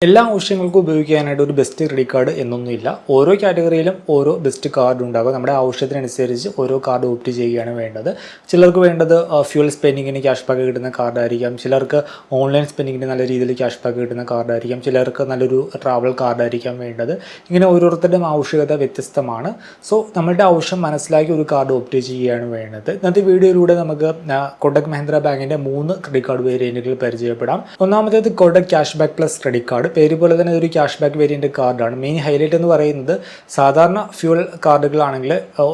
എല്ലാ ആവശ്യങ്ങൾക്കും ഉപയോഗിക്കാനായിട്ട് ഒരു ബെസ്റ്റ് ക്രെഡിറ്റ് കാർഡ് എന്നൊന്നുമില്ല. ഓരോ കാറ്റഗറിയിലും ഓരോ ബെസ്റ്റ് കാർഡ് ഉണ്ടാകും. നമ്മുടെ ആവശ്യത്തിനനുസരിച്ച് ഓരോ കാർഡ് ഓപ്റ്റ് ചെയ്യുകയാണ് വേണ്ടത്. ചിലർക്ക് വേണ്ടത് ഫ്യൂൽ സ്പെൻഡിങ്ങിന് ക്യാഷ് ബാക്ക് കിട്ടുന്ന കാർഡായിരിക്കാം, ചിലർക്ക് ഓൺലൈൻ സ്പെൻഡിങ്ങിന് നല്ല രീതിയിൽ ക്യാഷ് ബാക്ക് കിട്ടുന്ന കാർഡായിരിക്കാം, ചിലർക്ക് നല്ലൊരു ട്രാവൽ കാർഡായിരിക്കാം വേണ്ടത്. ഇങ്ങനെ ഓരോരുത്തരുടെയും ആവശ്യകത വ്യത്യസ്തമാണ്. സോ നമ്മളുടെ ആവശ്യം മനസ്സിലാക്കി ഒരു കാർഡ് ഓപ്റ്റ് ചെയ്യുകയാണ് വേണ്ടത്. ഇന്നത്തെ വീഡിയോയിലൂടെ നമുക്ക് കൊടക് മഹീന്ദ്ര ബാങ്കിൻ്റെ 3 ക്രെഡിറ്റ് കാർഡ് വേരിയൻറ്റുകൾ പരിചയപ്പെടാം. ഒന്നാമത്തേത് Kotak cash back plus credit card. പേര് പോലെ തന്നെ ഒരു ക്യാഷ് ബാക്ക് വേരിയൻ്റ് കാർഡാണ്. മെയിൻ ഹൈലൈറ്റ് എന്ന് പറയുന്നത് സാധാരണ ഫ്യൂൽ കാർഡുകളാണെങ്കിൽ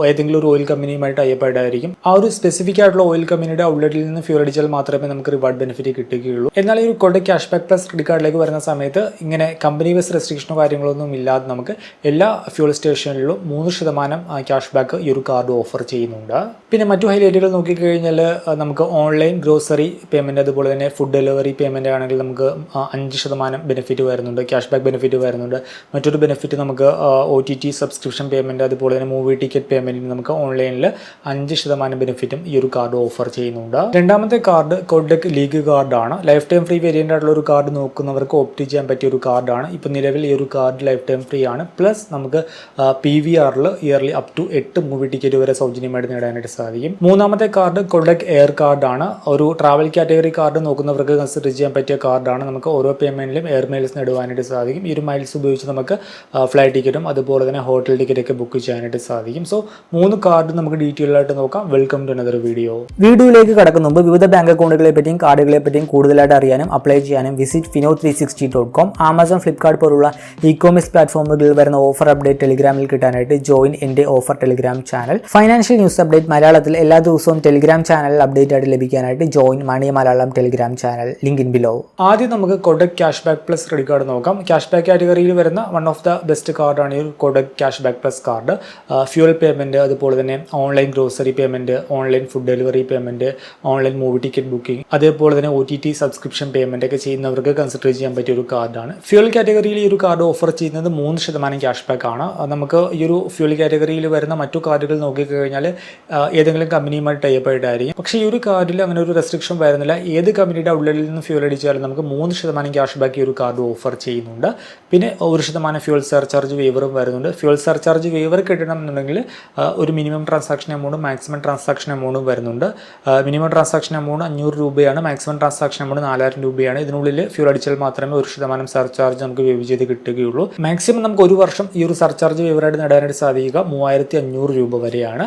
ഏതെങ്കിലും ഒരു ഓയിൽ കമ്പനിയുമായിട്ട് ടൈപ്പായിട്ടായിരിക്കും. ആ ഒരു സ്പെസിഫിക് ആയിട്ടുള്ള ഓയിൽ കമ്പനിയുടെ ഔട്ട്ലെറ്റിൽ നിന്ന് ഫ്യൂൽ അടിച്ചാൽ മാത്രമേ നമുക്ക് റിവാർഡ് ബെനിഫിറ്റ് കിട്ടുകയുള്ളൂ. എന്നാൽ ഈ ഒരു Kotak cash back plus credit കാർഡിലേക്ക് വരുന്ന സമയത്ത് ഇങ്ങനെ കമ്പനി ബേസ് റെസ്ട്രിക്ഷനോ കാര്യങ്ങളൊന്നും ഇല്ലാതെ നമുക്ക് എല്ലാ ഫ്യൂൽ സ്റ്റേഷനിലും 3% ക്യാഷ് ബാക്ക് ഈ ഒരു കാർഡ് ഓഫർ ചെയ്യുന്നുണ്ട്. പിന്നെ മറ്റു ഹൈലൈറ്റുകൾ നോക്കിക്കഴിഞ്ഞാൽ നമുക്ക് ഓൺലൈൻ ഗ്രോസറി പേയ്മെൻറ്റ്, അതുപോലെ തന്നെ ഫുഡ് ഡെലിവറി പേയ്മെൻറ്റ് ആണെങ്കിൽ നമുക്ക് 5% ബെനിഫിറ്റ് വരുന്നുണ്ട്, ക്യാഷ് ബാക്ക് ബെനിഫിറ്റ് വരുന്നുണ്ട്. മറ്റൊരു ബെനിഫിറ്റ് നമുക്ക് OTT സബ്സ്ക്രിപ്ഷൻ പേയ്മെൻറ്റ്, അതുപോലെ തന്നെ മൂവി ടിക്കറ്റ് പേയ്മെൻറ്റിന് നമുക്ക് ഓൺലൈനിൽ 5% ബെനിഫിറ്റും ഈ ഒരു കാർഡ് ഓഫർ ചെയ്യുന്നുണ്ട്. രണ്ടാമത്തെ കാർഡ് കൊടക് ലീഗ് കാർഡാണ്. ലൈഫ് ടൈം ഫ്രീ വേരിയൻ്റ് ആയിട്ടുള്ള ഒരു കാർഡ് നോക്കുന്നവർക്ക് ഓപ്റ്റ് ചെയ്യാൻ പറ്റിയ ഒരു കാർഡാണ്. ഇപ്പോൾ നിലവിൽ ഈ ഒരു കാർഡ് ലൈഫ് ടൈം ഫ്രീ ആണ്. പ്ലസ് നമുക്ക് PVRൽ yearly up to 8 movie ticket വരെ സൗജന്യമായിട്ട് നേടാനായിട്ട് സാധിക്കും. മൂന്നാമത്തെ കാർഡ് കൊടക് എയർ കാർഡാണ്. ഒരു ട്രാവൽ കാറ്റഗറി കാർഡ് നോക്കുന്നവർക്ക് കൺസിഡർ ചെയ്യാൻ പറ്റിയ കാർഡാണ്. നമുക്ക് ഓരോ പേയ്മെൻറ്റിലും എയർ മൈൽസ് നേടുവാനായിട്ട് സാധിക്കും. ഈ ഒരു മൈൽസ് ഉപയോഗിച്ച് നമുക്ക് ഫ്ലൈറ്റ് ടിക്കറ്റും അതുപോലെ തന്നെ ഹോട്ടൽ ടിക്കറ്റൊക്കെ ബുക്ക് ചെയ്യാനായിട്ട് സാധിക്കും. സോ 3 കാർഡ് നമുക്ക് ഡീറ്റെയിൽ ആയിട്ട് നോക്കാം. Welcome to another video. വീഡിയോയിലേക്ക് കടക്കുന്ന മുമ്പ് വിവിധ ബാങ്ക് അക്കൗണ്ടുകളെ പറ്റിയും കാർഡുകളെ പറ്റിയും കൂടുതലായിട്ട് അറിയാനും അപ്ലൈ ചെയ്യാനും വിസിറ്റ് fino360.com, ആമസോൺ, ഫ്ലിപ്കാർട്ട് പോലുള്ള ഇ-കോമേഴ്സ് പ്ലാറ്റ്ഫോമുകളിൽ വരുന്ന ഓഫർ അപ്ഡേറ്റ് ടെലിഗ്രാമിൽ കിട്ടാനായിട്ട് ജോയിൻ എൻ്റെ offer Telegram channel. Financial news update മലയാളത്തിൽ എല്ലാ ദിവസവും ടെലിഗ്രാം ചാനലിൽ അപ്ഡേറ്റ് ആയിട്ട് ലഭിക്കാനായിട്ട് join money Malayalam Telegram channel, link in below. ആദ്യം നമുക്ക് Kotak cash back plus credit card നോക്കാം. ക്യാഷ് ബാക്ക് കാറ്റഗറിയിൽ വരുന്ന വൺ ഓഫ് ദ ബെസ്റ്റ് കാർഡാണ് ഈ Kotak cash back plus card. Fuel payment, അതുപോലെ തന്നെ online grocery payment, online food delivery payment, online movie ticket booking, അതേപോലെ തന്നെ OTT സബ്സ്ക്രിപ്ഷൻ പേയ്മെൻറ്റ് ഒക്കെ ചെയ്യുന്നവർക്ക് കൺസിഡർ ചെയ്യാൻ പറ്റിയ ഒരു കാർഡാണ്. ഫ്യൂൽ കാറ്റഗറിയിൽ ഈ ഒരു കാർഡ് ഓഫർ ചെയ്യുന്നത് 3% ക്യാഷ് ബാക്ക് ആണ്. നമുക്ക് ഈ ഒരു ഫ്യൂൽ കാറ്റഗറിയിൽ വരുന്ന മറ്റു കാർഡുകൾ നോക്കിക്കഴിഞ്ഞാൽ ഏതെങ്കിലും കമ്പനിയുമായിട്ട് ടൈപ്പായിട്ടായിരിക്കും. പക്ഷേ ഈ ഒരു കാർഡിൽ അങ്ങനെ ഒരു റെസ്ട്രിക്ഷൻ വരുന്നില്ല. ഏത് കമ്പനിയുടെ ഔട്ട്ലെറ്റിൽ നിന്ന് ഫ്യൂൽ അടിച്ചാലും നമുക്ക് 3% ക്യാഷ് ബാക്ക് ഈ ഒരു കാർഡ് ഓഫർ ചെയ്യുന്നുണ്ട്. പിന്നെ 1% ഫ്യൂൽ സർചാർജ് വേവറും വരുന്നുണ്ട്. ഫ്യൂൽ സർചാർജ് വേവർ കിട്ടണമെന്നുണ്ടെങ്കിൽ ഒരു മിനിമം ട്രാൻസാക്ഷൻ എമൗണ്ടും മാക്സിമം ട്രാൻസാക്ഷൻ എമൗണ്ടും വരുന്നുണ്ട്. മിനിമം ട്രാൻസാക്ഷൻ എമൗണ്ട് 500 രൂപയാണ്, മാക്സിമം ട്രാൻസാക്ഷൻ എമൗണ്ട് 4000 രൂപയാണ്. ഇതിനുള്ളിൽ ഫ്യൂൽ അടിച്ചാൽ മാത്രമേ 1% സർചാർജ് നമുക്ക് വേവ് ചെയ്ത് കിട്ടുകയുള്ളൂ. മാക്സിമം നമുക്ക് ഒരു വർഷം ഈ ഒരു സർചാർജ് വേവറായിട്ട് നേടാനായിട്ട് സാധിക്കുക 3500 രൂപ വരെയാണ്.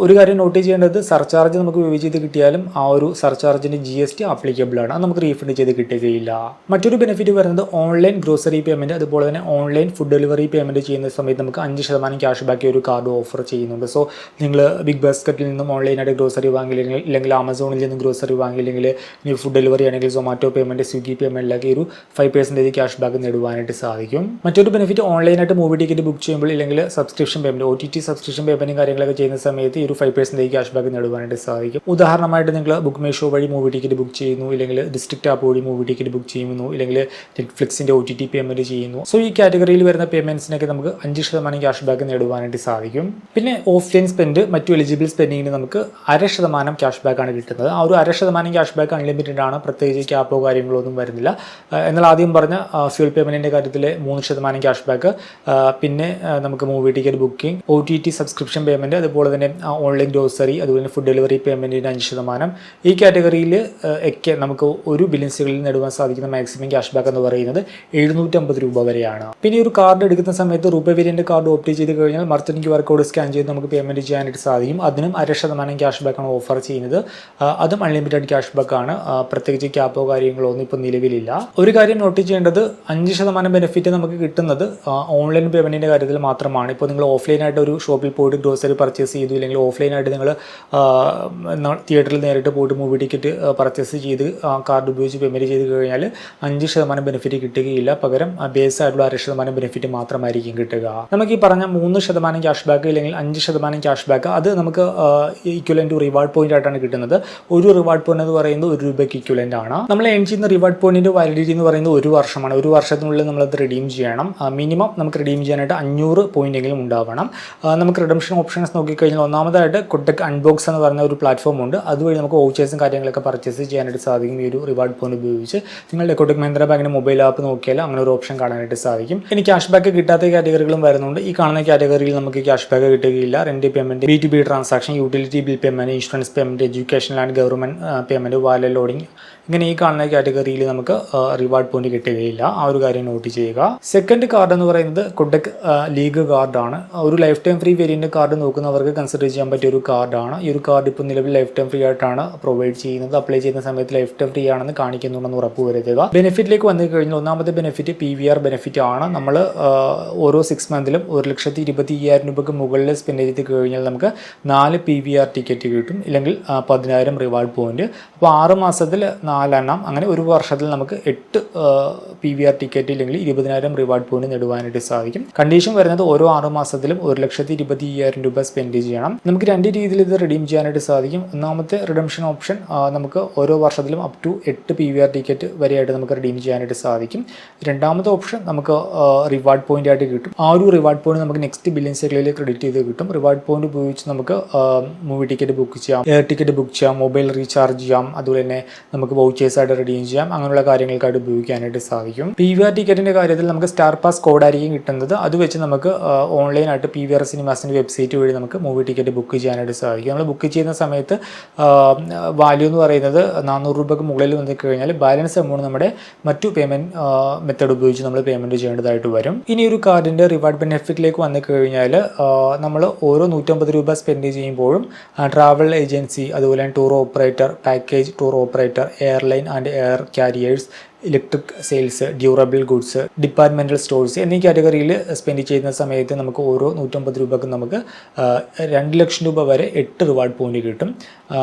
ഒരു കാര്യം നോട്ട് ചെയ്യേണ്ടത്, സർചാർജ് നമുക്ക് വേവ് ചെയ്ത് കിട്ടിയാലും ആ ഒരു സർചാർജിന് GST ആപ്ലിക്കബിൾ ആണ്. അത് നമുക്ക് റീഫണ്ട് ചെയ്ത് കിട്ടുകയില്ല. മറ്റൊരു ബെനിഫിറ്റ് വരുന്നത് ഓൺലൈൻ ഗ്രോസറി പേയ്മെൻറ്റ്, അതുപോലെ തന്നെ ഓൺലൈൻ ഫുഡ് ഡെലിവറി പേയ്മെൻറ്റ് ചെയ്യുന്ന സമയത്ത് നമുക്ക് 5% ക്യാഷ് ബാക്ക് ഒരു കാർഡ് ഓഫർ ചെയ്യുന്നുണ്ട്. സോ നിങ്ങൾ ബിഗ് ബാസ്ക്കറ്റിൽ നിന്നും ഓൺലൈനായിട്ട് ഗ്രോസറി വാങ്ങിയില്ലെങ്കിൽ, അല്ലെങ്കിൽ ആമസോണിൽ നിന്നും ഗ്രോസറി വാങ്ങിയില്ലെങ്കിൽ, ഇനി ഫുഡ് ഡെലിവറി ആണെങ്കിൽ സൊമാറ്റോ പേയ്മെൻറ്റ്, സ്വിഗ്ഗി പേയ്മെൻറ്റിലൊക്കെ ഒരു 5% ക്യാഷ് ബാക്ക് നേടുവാനായിട്ട് സാധിക്കും. മറ്റൊരു ബെനിഫിറ്റ് ഓൺലൈനായിട്ട് മൂവി ടിക്കറ്റ് ബുക്ക് ചെയ്യുമ്പോൾ, ഇല്ലെങ്കിൽ സബ്സ്ക്രിപ്ഷൻ പേയ്മെൻറ്റ്, OTT സബ്സ്ക്രിപ്ഷൻ പേയ്മെൻറ്റും കാര്യങ്ങളൊക്കെ ചെയ്യുന്ന സമയത്ത് ഈ ഒരു 5% ക്യാഷ് ബാക്ക് നേടുവാനായിട്ട് സാധിക്കും. ഉദാഹരണമായിട്ട് നിങ്ങൾ ബുക്ക് മൈ ഷോ വഴി മൂവി ടിക്കറ്റ് ബുക്ക് ചെയ്യുന്നു, ഇല്ലെങ്കിൽ ഡിസ്ട്രിക്റ്റ് ആപ്പ് വഴി മൂവി ടിക്കറ്റ് ബുക്ക് ചെയ്യുന്നു, ഇല്ലെങ്കിൽ നെറ്റ്ഫ്ലിക്സിൻ്റെ OTT പേയ്മെൻറ്റ് ചെയ്യുന്നു. സോ ഈ കാറ്റഗറിയിൽ വരുന്ന പേയ്മെൻറ്റ്സിനൊക്കെ നമുക്ക് 5% ക്യാഷ് ബാക്ക് നേടുവാനായിട്ട് സാധിക്കും. പിന്നെ ഓഫ്ലൈൻ സ്പെൻഡ്, മറ്റു എലിജിബിൾ സ്പെൻഡിങ്ങിന് നമുക്ക് 0.5% ക്യാഷ് ബാക്ക് ആണ് കിട്ടുന്നത്. ആ ഒരു 0.5% ക്യാഷ് ബാക്ക് അൺലിമിറ്റഡ് ആണ്. പ്രത്യേകിച്ച് ക്യാപ്പോ കാര്യങ്ങളോ ഒന്നും വരുന്നില്ല. എന്നാൽ ആദ്യം പറഞ്ഞ ഫ്യൂൽ പേയ്മെൻറ്റിൻ്റെ കാര്യത്തിൽ 3% ക്യാഷ് ബാക്ക്, പിന്നെ നമുക്ക് movie ticket booking, OTT subscription payment, അതുപോലെ തന്നെ ഓൺലൈൻ ഗ്രോസറി, അതുപോലെ തന്നെ ഫുഡ് ഡെലിവറി പേയ്മെൻറ്റിന് 5%. ഈ കാറ്റഗറിയിൽ ഒക്കെ നമുക്ക് ഒരു ബില്ലിങ്സുകളിൽ നേടുവാൻ സാധിക്കുന്ന മാക്സിമം ക്യാഷ് ബാക്ക് എന്ന് പറയുന്നത് 750 രൂപ വരെയാണ്. പിന്നെ ഈ ഒരു കാർഡ് എടുക്കുന്ന സമയത്ത് റുപേ വേരിയൻ്റ് കാർഡ് ഓപ്റ്റ് ചെയ്ത് കഴിഞ്ഞാൽ മർച്ചൻ്റ് QR കോഡ് സ്കാൻ ചെയ്ത് നമുക്ക് പേയ്മെൻറ്റ് ചെയ്യാനായിട്ട് സാധിക്കും. അതിനും 0.5% ക്യാഷ് ബാക്കാണ് ഓഫർ ചെയ്യുന്നത്. അതും അൺലിമിറ്റഡ് ക്യാഷ് ബാക്കാണ്. പ്രത്യേകിച്ച് ക്യാപ്പോ കാര്യങ്ങളോ ഒന്നും ഇപ്പോൾ നിലവിലില്ല. ഒരു കാര്യം നോട്ട് ചെയ്യേണ്ടത്, 5% ബെനിഫിറ്റ് നമുക്ക് കിട്ടുന്നത് ഓൺലൈൻ പേയ്മെൻറ്റിൻ്റെ കാര്യത്തിൽ മാത്രമാണ്. ഇപ്പോൾ നിങ്ങൾ ഓഫ്ലൈനായിട്ട് ഒരു ഷോപ്പിൽ പോയിട്ട് ഗ്രോസറി പർച്ചേസ് ചെയ്തു, ഇല്ലെങ്കിൽ ഓഫ്ലൈനായിട്ട് നിങ്ങൾ തിയേറ്ററിൽ നേരിട്ട് പോയിട്ട് മൂവി ടിക്കറ്റ് പർച്ചേസ് ചെയ്ത് കാർഡ് ഉപയോഗിച്ച് പേയ്മെൻറ്റ് ചെയ്ത് കഴിഞ്ഞാൽ 5% ബെനിഫിറ്റ് കിട്ടുകയില്ല. പകരം ബേസ് ആയിട്ടുള്ള 0.5% ബെനിഫിറ്റ് മാത്രമായിരിക്കും കിട്ടുക. നമുക്ക് ഈ പറഞ്ഞ 3% ക്യാഷ് ബാക്ക് അല്ലെങ്കിൽ 5% ക്യാഷ് ബാക്ക്, അത് നമുക്ക് ഈക്വലൻ്റ് ടു റിവാർഡ് പോയിന്റ് ആയിട്ടാണ് കിട്ടുന്നത്. ഒരു റിവാർഡ് പോയിന്റ് എന്ന് പറയുന്നത് 1 രൂപയ്ക്ക് ഈക്വലൻ്റ് ആണ്. നമ്മൾ ഏൺ ചെയ്യുന്ന റിവാർഡ് പോയിന്റിൻ്റെ വാലിഡിറ്റി എന്ന് പറയുന്നത് 1 വർഷമാണ്. 1 വർഷത്തിനുള്ളിൽ നമ്മളത് റിഡീം ചെയ്യണം. മിനിമം നമുക്ക് റിഡീം ചെയ്യാനായിട്ട് 500 പോയിന്റ് എങ്കിലും ഉണ്ടാവണം. നമുക്ക് റിഡംഷൻ ഓപ്ഷൻസ് നോക്കിക്കഴിഞ്ഞാൽ ഒന്നാമതായിട്ട് കൊടക് അൺബോക്സ് എന്ന് പറയുന്ന ഒരു പ്ലാറ്റ്ഫോം ഉണ്ട്. അതുവഴി നമുക്ക് വൗച്ചേഴ്സും കാര്യങ്ങളൊക്കെ പർച്ചേസ് ചെയ്യാനായിട്ട് സാധിക്കും. ഈ ഒരു റിവാർഡ് പോയിന്റ് ഉപയോഗിച്ച് നിങ്ങളുടെ കൊടക് മഹീന്ദ്ര ബാങ്കിൻ്റെ മൊബൈൽ മൊബൈൽ ആപ്പ് നോക്കിയാൽ അങ്ങനെ ഒരു ഓപ്ഷൻ കാണാനായിട്ട് സാധിക്കും. ഇനി ക്യാഷ് ബാക്ക് കിട്ടാത്ത കാറ്റഗറികളും വരുന്നുണ്ട്. ഈ കാണുന്ന കാറ്റഗറിയിൽ നമുക്ക് ക്യാഷ് ബാക്ക് കിട്ടുകയില്ല. Rent payment, B2B transaction, utility bill payment, insurance payment, education and government payment, wallet loading, ഇങ്ങനെ ഈ കാണുന്ന കാറ്റഗറിയിൽ നമുക്ക് റിവാർഡ് പോയിന്റ് കിട്ടുകയില്ല. ആ ഒരു കാര്യം നോട്ട് ചെയ്യുക. സെക്കൻഡ് കാർഡ് എന്ന് പറയുന്നത് കൊടക് ലീഗ് കാർഡാണ്. ഒരു life time free variant card നോക്കുന്നവർക്ക് കൺസിഡർ ചെയ്യാൻ പറ്റിയ ഒരു കാർഡാണ്. ഈ ഒരു കാർഡ് ഇപ്പോൾ നിലവിൽ ലൈഫ് ടൈം ഫ്രീ ആയിട്ടാണ് പ്രൊവൈഡ് ചെയ്യുന്നത്. അപ്ലൈ ചെയ്യുന്ന സമയത്ത് ലൈഫ് ടൈം ഫ്രീ ആണെന്ന് കാണിക്കുന്നുണ്ടെന്ന് ഉറപ്പുവരുത്തുക. ബെനിഫിറ്റിലേക്ക് വന്നു കഴിഞ്ഞാൽ ഒന്നാമത്തെ ബെനിഫിറ്റ് PVR ബെനിഫിറ്റ് ആണ്. നമ്മൾ ഓരോ 6 മന്തിലും 1,25,000 രൂപയ്ക്ക് മുകളിൽ സ്പെൻഡ് ചെയ്ത് കഴിഞ്ഞാൽ നമുക്ക് 4 PVR ടിക്കറ്റ് കിട്ടും, ഇല്ലെങ്കിൽ 10,000 റിവാർഡ് പോയിന്റ്. അപ്പോൾ 6 മാസത്തിൽ 4 എണ്ണം, അങ്ങനെ ഒരു വർഷത്തിൽ നമുക്ക് 8 PVR ടിക്കറ്റ് ഇല്ലെങ്കിൽ 20,000 റിവാർഡ് പോയിന്റ് നേടുവാനായിട്ട് സാധിക്കും. കണ്ടീഷൻ വരുന്നത് ഓരോ 6 മാസത്തിലും 1,25,000 രൂപ സ്പെൻഡ് ചെയ്യണം. നമുക്ക് 2 രീതിയിൽ ഇത് റിഡീം ചെയ്യാനായിട്ട് സാധിക്കും. ഒന്നാമത്തെ റിഡംഷൻ ഓപ്ഷൻ നമുക്ക് ഓരോ വർഷത്തിലും അപ് ടു 8 PVR ടിക്കറ്റ് വരെയായിട്ട് നമുക്ക് റിഡീം ചെയ്യാനായിട്ട് സാധിക്കും. രണ്ടാമത്തെ ഓപ്ഷൻ നമുക്ക് റിവാർഡ് പോയിന്റ് ആയിട്ട് കിട്ടും. ആ ഒരു റിവാർഡ് പോയിന്റ് നമുക്ക് നെക്സ്റ്റ് ബില്ലിംഗ് സൈക്കിളിൽ ക്രെഡിറ്റ് ചെയ്ത് കിട്ടും. റിവാർഡ് പോയിന്റ് ഉപയോഗിച്ച് നമുക്ക് മൂവി ടിക്കറ്റ് ബുക്ക് ചെയ്യാം, എയർ ടിക്കറ്റ് ബുക്ക് ചെയ്യാം, മൊബൈൽ റീചാർജ് ചെയ്യാം, അതുപോലെ തന്നെ നമുക്ക് വൗച്ചേഴ്സ് ആയിട്ട് റിഡീം ചെയ്യാം, അങ്ങനെയുള്ള കാര്യങ്ങൾക്കായിട്ട് ഉപയോഗിക്കാനായിട്ട് സാധിക്കും. PVR ടിക്കറ്റിന്റെ കാര്യത്തിൽ നമുക്ക് സ്റ്റാർ പാസ് കോഡായിരിക്കും കിട്ടുന്നത്. അത് വെച്ച് നമുക്ക് ഓൺലൈനായിട്ട് PVR സിനിമാസിന്റെ വെബ്സൈറ്റ് വഴി നമുക്ക് മൂവി ടിക്കറ്റ് ബുക്ക് ചെയ്യാനായിട്ട് സാധിക്കും. നമ്മൾ ബുക്ക് ചെയ്യുന്ന സമയത്ത് വാല്യൂ എന്ന് പറയുന്നത് 400 രൂപയ്ക്ക് മുകളിൽ വന്നു കഴിഞ്ഞാൽ ബാലൻസ് എമൗണ്ട് നമ്മുടെ മറ്റു പേയ്മെന്റ് മെത്തേഡ് ഉപയോഗിച്ച് നമ്മൾ പേയ്മെന്റ് ചെയ്യേണ്ടതായിട്ട് വരും. ഇനി ഒരു കാർഡിന്റെ റിവാർഡ് ബെനിഫിറ്റിലേക്ക് വന്നു കഴിഞ്ഞാൽ നമ്മൾ ഓരോ 150 രൂപ സ്പെൻഡ് ചെയ്യുമ്പോഴും ട്രാവൽ ഏജൻസി, അതുപോലെ tour operator, package tour operator, airline and air carriers, electric sales, durable goods, departmental stores എന്നീ കാറ്റഗറിയിൽ സ്പെൻഡ് ചെയ്യുന്ന സമയത്ത് നമുക്ക് ഓരോ 150 രൂപക്ക് നമുക്ക് 2 ലക്ഷം രൂപ വരെ 8 റിവാർഡ് പോയിന്റ് കിട്ടും.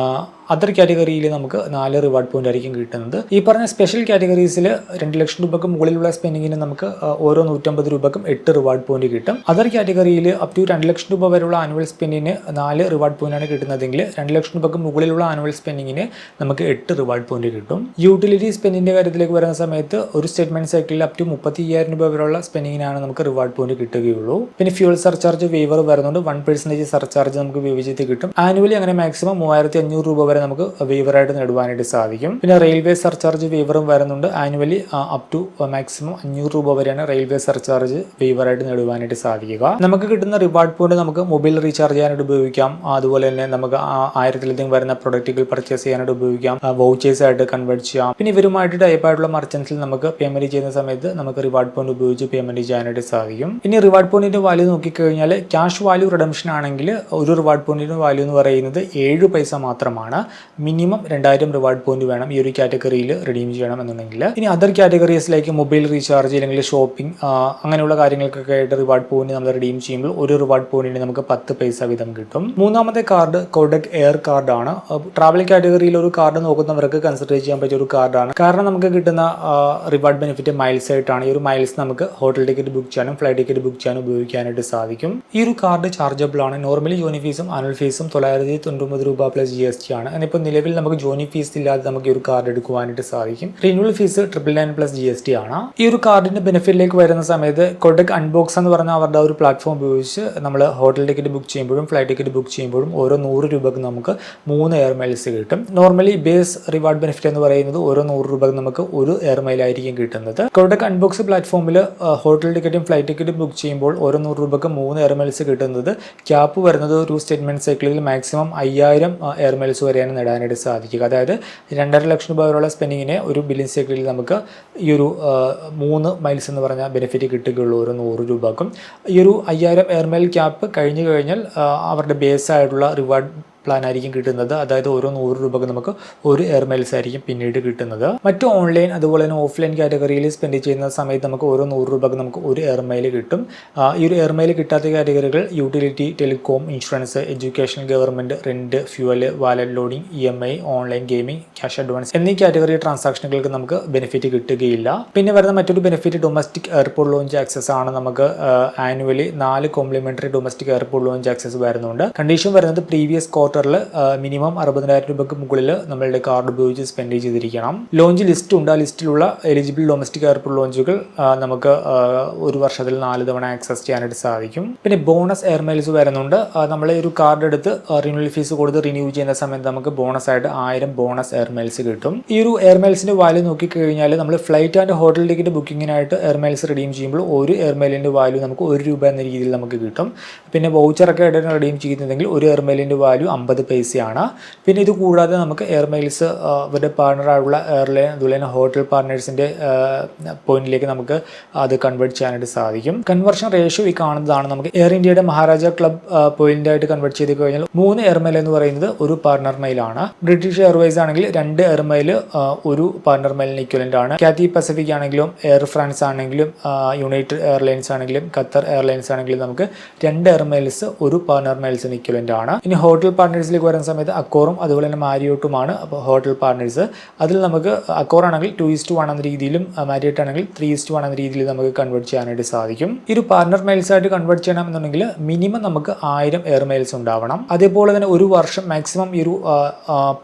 അതർ കാറ്റഗറിയിൽ നമുക്ക് 4 റിവാർഡ് പോയിന്റ് ആയിരിക്കും കിട്ടുന്നത്. ഈ പറഞ്ഞ സ്പെഷ്യൽ കാറ്റഗറീസിൽ 2 ലക്ഷം രൂപക്ക് മുകളിലുള്ള സ്പെൻഡിങ്ങിന് നമുക്ക് ഓരോ 150 രൂപക്കും 8 റിവാർഡ് പോയിന്റ് കിട്ടും. അതർ കാറ്റഗറിയിൽ അപ് ടു 2 ലക്ഷം രൂപ വരെയുള്ള ആനുവൽ സ്പെൻഡിങ്ങിന് 4 റിവാർഡ് പോയിന്റ് ആണ് കിട്ടുന്നതെങ്കിൽ 2 ലക്ഷം രൂപക്ക് മുകളിലുള്ള ആനുവൽ സ്പെൻഡിങ്ങിന് നമുക്ക് 8 റിവാർഡ് പോയിന്റ് കിട്ടും. യൂട്ടിലിറ്റി സ്പെൻഡിന്റെ കാര്യത്തിലേക്ക് വരുന്ന സമയത്ത് ഒരു സ്റ്റേറ്റ്മെന്റ് സൈക്കിളിൽ അപ് ടു 30,000 രൂപ വരെയുള്ള സ്പെൻഡിങ്ങിനാണ് നമുക്ക് റിവാർഡ് പോയിന്റ് കിട്ടുകയുള്ളൂ. പിന്നെ ഫ്യൂൾ സർചാർജ് വേവർ വരുന്നുണ്ട്. 1% സർചാർജ് നമുക്ക് വേവ് ചെയ്ത് കിട്ടും. ആനുവലി അങ്ങനെ മാക്സിമം 3,500 രൂപ വരെ നമുക്ക് വേവറായിട്ട് നേടുവാനായിട്ട് സാധിക്കും. പിന്നെ റെയിൽവേ സർചാർജ് വേവറും വരുന്നുണ്ട്. ആനുവലി അപ് ടു മാക്സിമം 500 രൂപ വരെയാണ് റെയിൽവേ സർചാർജ് വേവറായിട്ട് നേടുവാനായിട്ട് സാധിക്കുക. നമുക്ക് കിട്ടുന്ന റിവാർഡ് പോയിന്റ് നമുക്ക് മൊബൈൽ റീചാർജ് ചെയ്യാനായിട്ട് ഉപയോഗിക്കാം. അതുപോലെ തന്നെ നമുക്ക് 1000-ലധികം വരുന്ന പ്രൊഡക്റ്റുകൾ പർച്ചേസ് ചെയ്യാനായിട്ട് ഉപയോഗിക്കാം. വൗച്ചേഴ്സ് ആയിട്ട് കൺവേർട്ട് ചെയ്യാം. പിന്നെ ഇവരുമായിട്ട് ടൈപ്പ് ആയിട്ടുള്ള മർച്ചൻസിൽ നമുക്ക് പേയ്മെന്റ് ചെയ്യുന്ന സമയത്ത് നമുക്ക് റിവാർഡ് പോയിന്റ് ഉപയോഗിച്ച് പേയ്മെന്റ് ചെയ്യാനായിട്ട് സാധിക്കും. ഇനി റിവാർഡ് പോയിന്റിന്റെ വാല്യൂ നോക്കിക്കഴിഞ്ഞാൽ ക്യാഷ് വാല്യൂ റിഡംഷൻ ആണെങ്കിൽ ഒരു റിവാർഡ് പോയിന്റിന്റെ വാല്യൂ എന്ന് പറയുന്നത് 7 പൈസ മാത്രമാണ്. മിനിമം 2000 റിവാർഡ് പോയിന്റ് വേണം ഈ ഒരു കാറ്റഗറിയിൽ റിഡീം ചെയ്യണം എന്നുണ്ടെങ്കിൽ. ഇനി അതർ കാറ്റഗറീസിലേക്ക് മൊബൈൽ റീചാർജ് അല്ലെങ്കിൽ ഷോപ്പിംഗ് അങ്ങനെയുള്ള കാര്യങ്ങൾക്കൊക്കെ ആയിട്ട് റിവാർഡ് പോയിന്റ് നമ്മൾ റിഡീം ചെയ്യുമ്പോൾ ഒരു റിവാർഡ് പോയിന്റിന് നമുക്ക് 10 പൈസ വീതം കിട്ടും. മൂന്നാമത്തെ കാർഡ് കൊടക് എയർ കാർഡാണ്. ട്രാവൽ കാറ്റഗറിയിൽ ഒരു കാർഡ് നോക്കുന്നവർക്ക് കൺസിഡർ ചെയ്യാൻ പറ്റിയ ഒരു കാർഡാണ്. കാരണം നമുക്ക് കിട്ടുന്ന റിവാർഡ് ബെനിഫിറ്റ് മൈൽസ് ആയിട്ടാണ്. ഈ ഒരു മൈൽസ് നമുക്ക് ഹോട്ടൽ ടിക്കറ്റ് ബുക്ക് ചെയ്യാനും ഫ്ലൈറ്റ് ടിക്കറ്റ് ബുക്ക് ചെയ്യാനും ഉപയോഗിക്കാനായിട്ട് സാധിക്കും. ഈ ഒരു കാർഡ് ചാർജബിൾ ആണ്. നോർമലി ജോയിൻ ഫീസും ആനുവൽ ഫീസും 999 രൂപ പ്ലസ് GST ആണ്. ഇപ്പോൾ നിലവിൽ നമുക്ക് ജോയിൻ ഫീസ് ഇല്ലാതെ നമുക്ക് ഈ ഒരു കാർഡ് എടുക്കുവാനായിട്ട് സാധിക്കും. റിന്യൂവൽ ഫീസ് 999 പ്ലസ് GST ആണ്. ഈ ഒരു കാർഡിന്റെ ബെനിഫിറ്റിലേക്ക് വരുന്ന സമയത്ത് കൊടക് അൺബോക്സ് എന്ന് പറഞ്ഞ അവരുടെ ഒരു പ്ലാറ്റ്ഫോം ഉപയോഗിച്ച് നമ്മൾ ഹോട്ടൽ ടിക്കറ്റ് ബുക്ക് ചെയ്യുമ്പോഴും ഫ്ലൈറ്റ് ടിക്കറ്റ് ബുക്ക് ചെയ്യുമ്പോഴും ഓരോ 100 രൂപക്ക് നമുക്ക് 3 എയർ മൈൽസ് കിട്ടും. നോർമലി ബേസ് റിവാർഡ് ബെനിഫിറ്റ് എന്ന് പറയുന്നത് ഓരോ 100 രൂപക്ക് നമുക്ക് ഒരു എയർ മൈൽ ആയിരിക്കും കിട്ടുന്നത്. കൊടക് അൺബോക്സ് പ്ലാറ്റ്ഫോമിൽ ഹോട്ടൽ ടിക്കറ്റും ഫ്ലൈറ്റ് ടിക്കറ്റും ബുക്ക് ചെയ്യുമ്പോൾ ഓരോ 100 രൂപക്ക് 3 എയർ മൈൽസ് കിട്ടുന്നത്. ക്യാപ്പ് വരുന്നത് ഒരു സ്റ്റേറ്റ്മെന്റ് സൈക്കിളിൽ മാക്സിമം 5000 എയർ മൈൽസ് വരെയാണ് നേടാനായിട്ട് സാധിക്കുക. അതായത് 2.5 ലക്ഷം രൂപ വരെയുള്ള സ്പെൻഡിങ്ങിന് ഒരു ബില്ലിംഗ് സൈക്കിളിൽ നമുക്ക് ഈ ഒരു 3 മൈൽസ് എന്ന് പറഞ്ഞ ബെനിഫിറ്റ് കിട്ടുകയുള്ളൂ ഓരോ 100 രൂപക്കും. ഈ ഒരു 5000 എയർ മൈൽ ക്യാപ്പ് കഴിഞ്ഞു കഴിഞ്ഞാൽ അവരുടെ ബേസ് ആയിട്ടുള്ള റിവാർഡ് പ്ലാൻ ആയിരിക്കും കിട്ടുന്നത്. അതായത് ഓരോ 100 രൂപക്ക് നമുക്ക് ഒരു എയർ മൈൽസ് ആയിരിക്കും പിന്നീട് കിട്ടുന്നത്. മറ്റു ഓൺലൈൻ അതുപോലെ തന്നെ ഓഫ്ലൈൻ കാറ്റഗറിയിൽ സ്പെൻഡ് ചെയ്യുന്ന സമയത്ത് നമുക്ക് ഓരോ 100 രൂപക്ക് നമുക്ക് ഒരു എയർ മൈൽ കിട്ടും. ഈ ഒരു എയർ മൈൽ കിട്ടാത്ത കാറ്റഗറികൾ utility, telecom, insurance, education, government, rent, fuel, wallet loading, EMI, online gaming, cash advance എന്നീ കാറ്റഗറി ട്രാൻസാക്ഷനുകൾക്ക് നമുക്ക് ബെനിഫിറ്റ് കിട്ടുകയില്ല. പിന്നെ വരുന്ന മറ്റൊരു benefit domestic airport lounge access ആണ്. നമുക്ക് annually 4 complimentary domestic airport lounge access വരുന്നുണ്ട്. കണ്ടീഷൻ വരുന്നത് പ്രീവിയസ് ക്വാർട്ടർ ക്വാർട്ടറിൽ മിനിമം 60,000 രൂപയ്ക്ക് മുകളിൽ നമ്മളുടെ കാർഡ് ഉപയോഗിച്ച് സ്പെൻഡ് ചെയ്തിരിക്കണം. ലോഞ്ച് ലിസ്റ്റ് ഉണ്ട്. ആ ലിസ്റ്റിലുള്ള എലിജിബിൾ ഡൊമസ്റ്റിക് എയർപോർട്ട് ലോഞ്ചുകൾ നമുക്ക് ഒരു വർഷത്തിൽ 4 തവണ ആക്സസ് ചെയ്യാനായിട്ട് സാധിക്കും. പിന്നെ ബോണസ് എയർ മൈൽസ് വരുന്നുണ്ട്. നമ്മൾ ഒരു കാർഡ് എടുത്ത് റിന്യൂവൽ ഫീസ് കൊടുത്ത് റിന്യൂ ചെയ്യുന്ന സമയത്ത് നമുക്ക് ബോണസ് ആയിട്ട് 1000 ബോണസ് എയർ മൈൽസ് കിട്ടും. ഈ ഒരു എയർ മൈൽസിന്റെ വാല്യൂ നോക്കിക്കഴിഞ്ഞാൽ നമ്മൾ ഫ്ലൈറ്റ് ആൻഡ് ഹോട്ടൽ ടിക്കറ്റ് ബുക്കിങ്ങിനായിട്ട് എയർ മൈൽസ് റിഡീം ചെയ്യുമ്പോൾ ഒരു എയർ മൈലിന്റെ വാല്യൂ നമുക്ക് 1 രൂപ എന്ന രീതിയിൽ നമുക്ക് കിട്ടും. പിന്നെ വൗച്ചറൊക്കെ ആയിട്ട് റിഡീം ചെയ്യുന്നുണ്ടെങ്കിൽ ഒരു എയർ മൈലിന്റെ വാല്യൂ 50 പൈസയാണ്. പിന്നെ ഇത് കൂടാതെ നമുക്ക് എയർ മൈൽസ് അവരുടെ പാർട്ണറായുള്ള എയർലൈൻ അതുപോലെ തന്നെ ഹോട്ടൽ പാർട്ട്നേഴ്സിന്റെ പോയിന്റിലേക്ക് നമുക്ക് അത് കൺവേർട്ട് ചെയ്യാനായിട്ട് സാധിക്കും. കൺവേർഷൻ റേഷ്യോ ഈ കാണുന്നതാണ്. നമുക്ക് എയർ ഇന്ത്യയുടെ മഹാരാജ ക്ലബ് പോയിന്റ് ആയിട്ട് കൺവേർട്ട് ചെയ്ത് കഴിഞ്ഞാൽ 3 എയർ മൈൽ എന്ന് പറയുന്നത് ഒരു പാർട്ണർ മൈലാണ്. ബ്രിട്ടീഷ് എയർവേസ് ആണെങ്കിൽ 2 എയർ മൈൽ ഒരു പാർട്ണർ മൈലിന് ഇക്വലന്റ് ആണ്. കാത്തി പസഫിക് ആണെങ്കിലും എയർ ഫ്രാൻസ് ആണെങ്കിലും യുണൈറ്റഡ് എയർലൈൻസ് ആണെങ്കിലും ഖത്തർ എയർലൈൻസ് ആണെങ്കിലും നമുക്ക് 2 എയർ മൈൽസ് ഒരു പാർട്ണർ മൈൽസിന് ഇക്വലന്റ് ആണ്. ഇനി ഹോട്ടൽ പാർട്ട്നേഴ്സിലേക്ക് വരുന്ന സമയത്ത് അക്കോറും അതുപോലെ തന്നെ മാരിയോട്ടുമാണ് അപ്പോൾ ഹോട്ടൽ പാർട്ട്നേഴ്സ്. അതിൽ നമുക്ക് അക്കോർ ആണെങ്കിൽ 2:1 എന്ന രീതിയിലും മാരിയോട്ട് ആണെങ്കിൽ 3:1 എന്ന രീതിയിൽ നമുക്ക് കൺവേർട്ട് ചെയ്യാനായിട്ട് സാധിക്കും. ഈ ഒരു പാർട്ണർ മൈൽസ് ആയിട്ട് കൺവേർട്ട് ചെയ്യണമെന്നുണ്ടെങ്കിൽ മിനിമം നമുക്ക് 1000 എയർ മൈൽസ് ഉണ്ടാവണം. അതേപോലെ തന്നെ ഒരു വർഷം മാക്സിമം ഈ ഒരു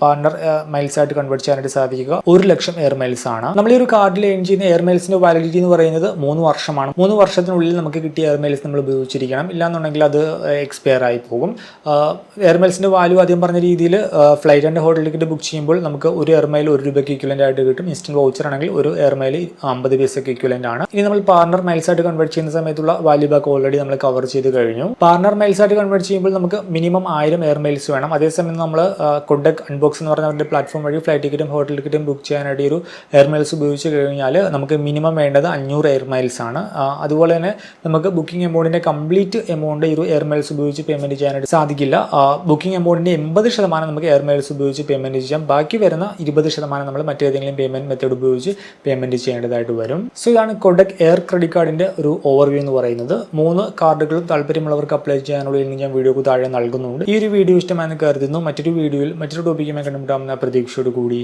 പാർട്ണർ മൈൽസ് ആയിട്ട് കൺവേർട്ട് ചെയ്യാനായിട്ട് സാധിക്കുക 1,00,000 എയർ മൈൽസ് ആണ്. നമ്മൾ ഈ ഒരു കാർഡിൽ ഏൺ ചെയ്യുന്ന എയർ മൈൽസിന്റെ വാലിഡിറ്റി എന്ന് പറയുന്നത് 3 വർഷമാണ്. 3 വർഷത്തിനുള്ളിൽ നമുക്ക് കിട്ടിയ എയർ മൈൽസ് നമ്മൾ ഉപയോഗിച്ചിരിക്കണം. ഇല്ലാന്നുണ്ടെങ്കിൽ അത് എക്സ്പയർ ആയി പോകും. എയർ മൈൽസിന്റെ വാല്യൂ ആദ്യം പറഞ്ഞ രീതിയിൽ flight and hotel ticket book ചെയ്യുമ്പോൾ നമുക്ക് ഒരു എയർ മൈൽ 1 രൂപയ്ക്ക് ഇക്വലന്റ് ആയിട്ട് കിട്ടും. ഇൻസ്റ്റന്റ് വൗച്ചർ ആണെങ്കിൽ ഒരു എയർ മൈൽ 50 പൈസയ്ക്ക് ഇക്വലന്റ് ആണ്. ഇനി നമ്മൾ പാർട്ണർ മൈൽസ് ആയിട്ട് കൺവേർട്ട് ചെയ്യുന്ന സമയത്തുള്ള വാല്യൂ ബാക്ക് ഓൾറെഡി നമ്മൾ കവർ ചെയ്ത് കഴിഞ്ഞു. പാർട്ണർ മൈൽസ് ആയിട്ട് കൺവേർട്ട് ചെയ്യുമ്പോൾ നമുക്ക് മിനിമം 1000 എയർ മൈൽസ് വേണം. അതേസമയം നമ്മൾ കൊഡക് അൺബോക്സ് എന്ന് പറഞ്ഞ അവരുടെ പ്ലാറ്റ്ഫോം വഴി ഫ്ലൈറ്റ് ടിക്കറ്റും ഹോട്ടൽ ടിക്കറ്റും ബുക്ക് ചെയ്യാനായിട്ട് ഒരു എയർ മൈൽസ് ഉപയോഗിച്ച് കഴിഞ്ഞാൽ നമുക്ക് മിനിമം വേണ്ടത് 500 എയർ മൈൽസ് ആണ്. അതുപോലെ തന്നെ നമുക്ക് ബുക്കിംഗ് എമൗണ്ടിന്റെ കംപ്ലീറ്റ് എമൗണ്ട് ഈ ഒരു എയർ മൈൽസ് ഉപയോഗിച്ച് പേയ്മെന്റ് ചെയ്യാനായിട്ട് സാധിക്കില്ല. ബുക്കിംഗ് എമൗണ്ടിന്റെ 80% നമുക്ക് എയർ മൈൽസ് ഉപയോഗിച്ച് പേയ്മെന്റ് ചെയ്യാം. ബാക്കി വരുന്ന 20% നമ്മൾ മറ്റേതെങ്കിലും പേയ്മെന്റ് മെത്തേഡ് ഉപയോഗിച്ച് പേയ്മെന്റ് ചെയ്യേണ്ടതായിട്ട് വരും. സോ ഇതാണ് കൊഡക് എയർ ക്രെഡിറ്റ് കാർഡിന്റെ ഒരു ഓവർവ്യൂ എന്ന് പറയുന്നത്. 3 കാർഡുകളും താല്പര്യമുള്ളവർക്ക് അപ്ലൈ ചെയ്യാനുള്ള ലിങ്ക് ഞാൻ വീഡിയോക്ക് താഴെ നൽകുന്നുണ്ട്. ഈ ഒരു വീഡിയോ ഇഷ്ടമായെന്ന് കരുതുന്നു. മറ്റൊരു വീഡിയോയിൽ മറ്റൊരു ടോപ്പിക്കുമായി കണ്ടുമുട്ടാമെന്ന പ്രതീക്ഷയോട് കൂടി